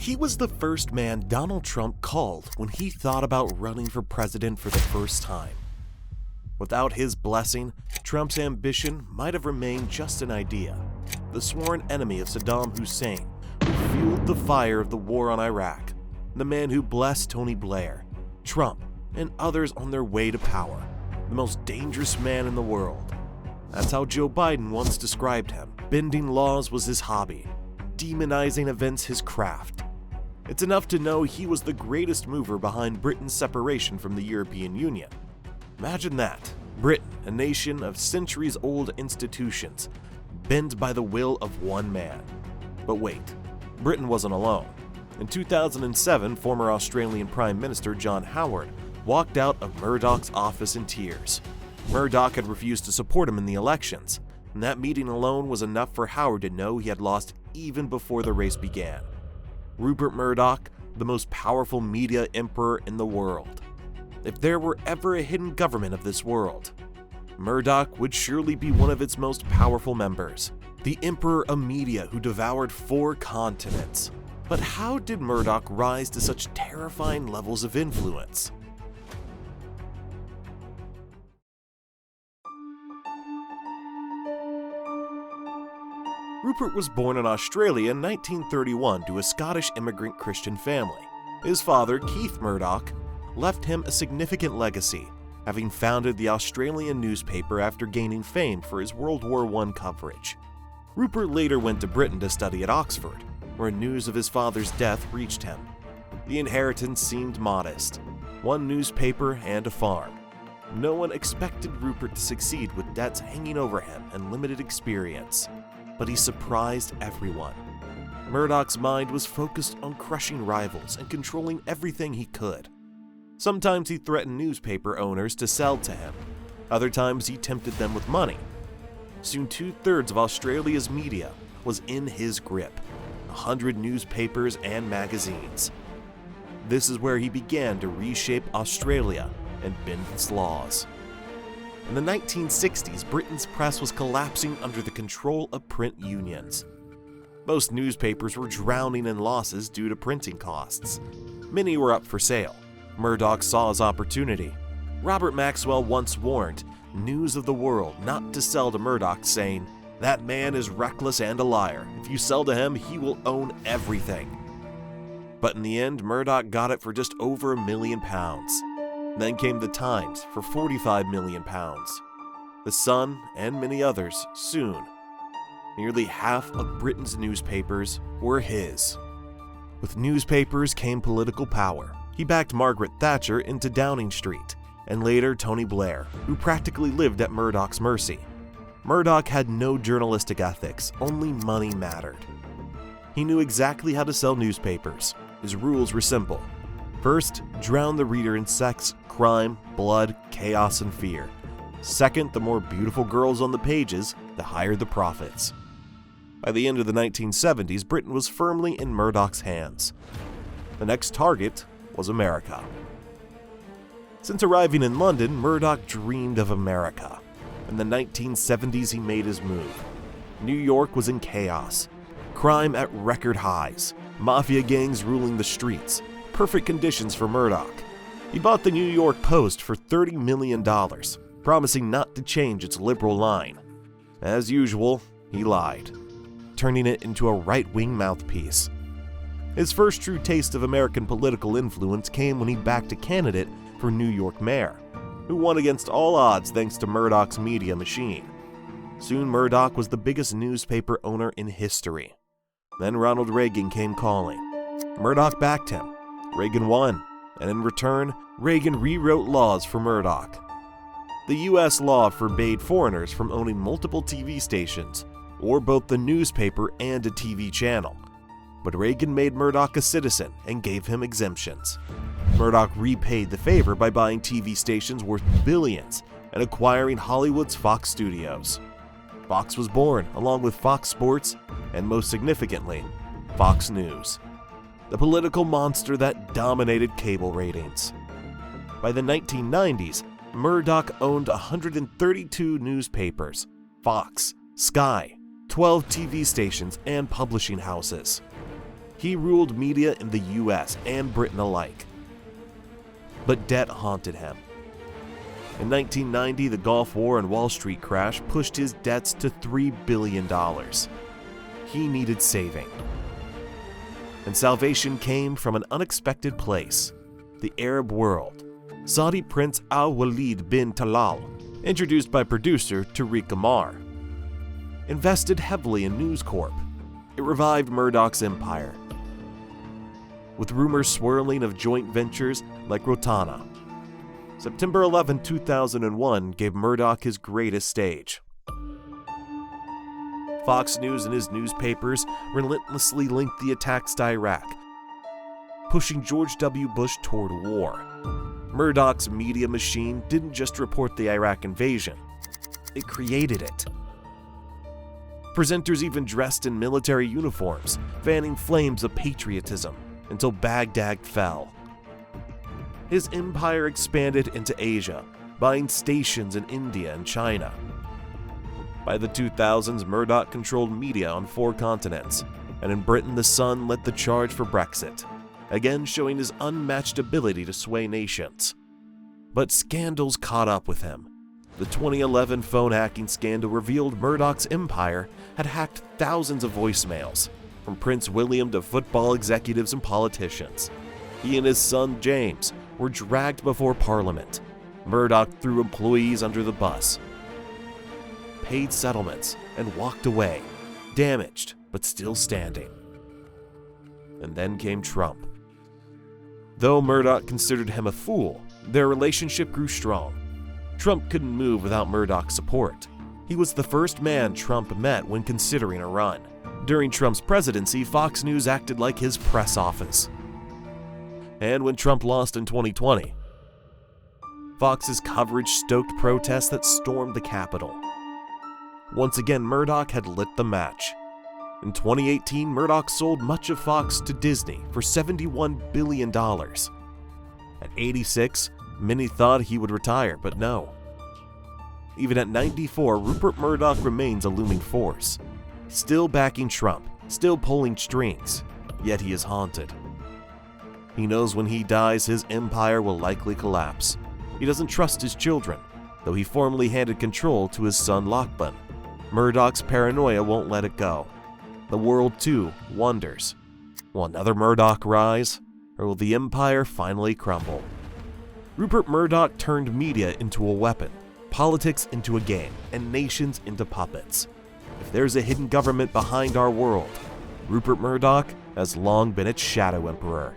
He was the first man Donald Trump called when he thought about running for president for the first time. Without his blessing, Trump's ambition might have remained just an idea. The sworn enemy of Saddam Hussein, who fueled the fire of the war on Iraq, the man who blessed Tony Blair, Trump, and others on their way to power, the most dangerous man in the world. That's how Joe Biden once described him. Bending laws was his hobby, demonizing events his craft. It's enough to know he was the greatest mover behind Britain's separation from the European Union. Imagine that, Britain, a nation of centuries-old institutions, bent by the will of one man. But wait, Britain wasn't alone. In 2007, former Australian Prime Minister John Howard walked out of Murdoch's office in tears. Murdoch had refused to support him in the elections, and that meeting alone was enough for Howard to know he had lost even before the race began. Rupert Murdoch, the most powerful media emperor in the world. If there were ever a hidden government of this world, Murdoch would surely be one of its most powerful members, the emperor of media who devoured 4 continents. But how did Murdoch rise to such terrifying levels of influence? Rupert was born in Australia in 1931 to a Scottish immigrant Christian family. His father, Keith Murdoch, left him a significant legacy, having founded the Australian newspaper after gaining fame for his World War I coverage. Rupert later went to Britain to study at Oxford, where news of his father's death reached him. The inheritance seemed modest: one newspaper and a farm. No one expected Rupert to succeed with debts hanging over him and limited experience. But he surprised everyone. Murdoch's mind was focused on crushing rivals and controlling everything he could. Sometimes he threatened newspaper owners to sell to him. Other times he tempted them with money. Soon 2/3 of Australia's media was in his grip, 100 newspapers and magazines. This is where he began to reshape Australia and bend its laws. In the 1960s, Britain's press was collapsing under the control of print unions. Most newspapers were drowning in losses due to printing costs. Many were up for sale. Murdoch saw his opportunity. Robert Maxwell once warned News of the World not to sell to Murdoch, saying, "That man is reckless and a liar. If you sell to him, he will own everything." But in the end, Murdoch got it for just over £1 million. Then came the Times for £45 million. The Sun and many others soon. Nearly half of Britain's newspapers were his. With newspapers came political power. He backed Margaret Thatcher into Downing Street, and later Tony Blair, who practically lived at Murdoch's mercy. Murdoch had no journalistic ethics, only money mattered. He knew exactly how to sell newspapers. His rules were simple. First, drown the reader in sex, crime, blood, chaos, and fear. Second, the more beautiful girls on the pages, the higher the profits. By the end of the 1970s, Britain was firmly in Murdoch's hands. The next target was America. Since arriving in London, Murdoch dreamed of America. In the 1970s, he made his move. New York was in chaos. Crime at record highs. Mafia gangs ruling the streets. Perfect conditions for Murdoch. He bought the New York Post for $30 million, promising not to change its liberal line. As usual, he lied, turning it into a right-wing mouthpiece. His first true taste of American political influence came when he backed a candidate for New York mayor, who won against all odds thanks to Murdoch's media machine. Soon Murdoch was the biggest newspaper owner in history. Then Ronald Reagan came calling. Murdoch backed him. Reagan won, and in return, Reagan rewrote laws for Murdoch. The U.S. law forbade foreigners from owning multiple TV stations, or both the newspaper and a TV channel. But Reagan made Murdoch a citizen and gave him exemptions. Murdoch repaid the favor by buying TV stations worth billions and acquiring Hollywood's Fox Studios. Fox was born, along with Fox Sports, and most significantly, Fox News, the political monster that dominated cable ratings. By the 1990s, Murdoch owned 132 newspapers, Fox, Sky, 12 TV stations, and publishing houses. He ruled media in the US and Britain alike. But debt haunted him. In 1990, the Gulf War and Wall Street crash pushed his debts to $3 billion. He needed saving. And salvation came from an unexpected place, the Arab world. Saudi Prince Al-Walid bin Talal, introduced by producer Tariq Amar, invested heavily in News Corp. It revived Murdoch's empire, with rumors swirling of joint ventures like Rotana. September 11, 2001 gave Murdoch his greatest stage. Fox News and his newspapers relentlessly linked the attacks to Iraq, pushing George W. Bush toward war. Murdoch's media machine didn't just report the Iraq invasion, it created it. Presenters even dressed in military uniforms, fanning flames of patriotism until Baghdad fell. His empire expanded into Asia, buying stations in India and China. By the 2000s, Murdoch controlled media on 4 continents, and in Britain the Sun led the charge for Brexit, again showing his unmatched ability to sway nations. But scandals caught up with him. The 2011 phone hacking scandal revealed Murdoch's empire had hacked thousands of voicemails, from Prince William to football executives and politicians. He and his son James were dragged before Parliament. Murdoch threw employees under the bus, paid settlements, and walked away, damaged but still standing. And then came Trump. Though Murdoch considered him a fool, their relationship grew strong. Trump couldn't move without Murdoch's support. He was the first man Trump met when considering a run. During Trump's presidency, Fox News acted like his press office. And when Trump lost in 2020, Fox's coverage stoked protests that stormed the Capitol. Once again, Murdoch had lit the match. In 2018, Murdoch sold much of Fox to Disney for $71 billion. At 86, many thought he would retire, but no. Even at 94, Rupert Murdoch remains a looming force, still backing Trump, still pulling strings, yet he is haunted. He knows when he dies, his empire will likely collapse. He doesn't trust his children, though he formally handed control to his son Lachlan. Murdoch's paranoia won't let it go. The world, too, wonders. Will another Murdoch rise, or will the empire finally crumble? Rupert Murdoch turned media into a weapon, politics into a game, and nations into puppets. If there's a hidden government behind our world, Rupert Murdoch has long been its shadow emperor.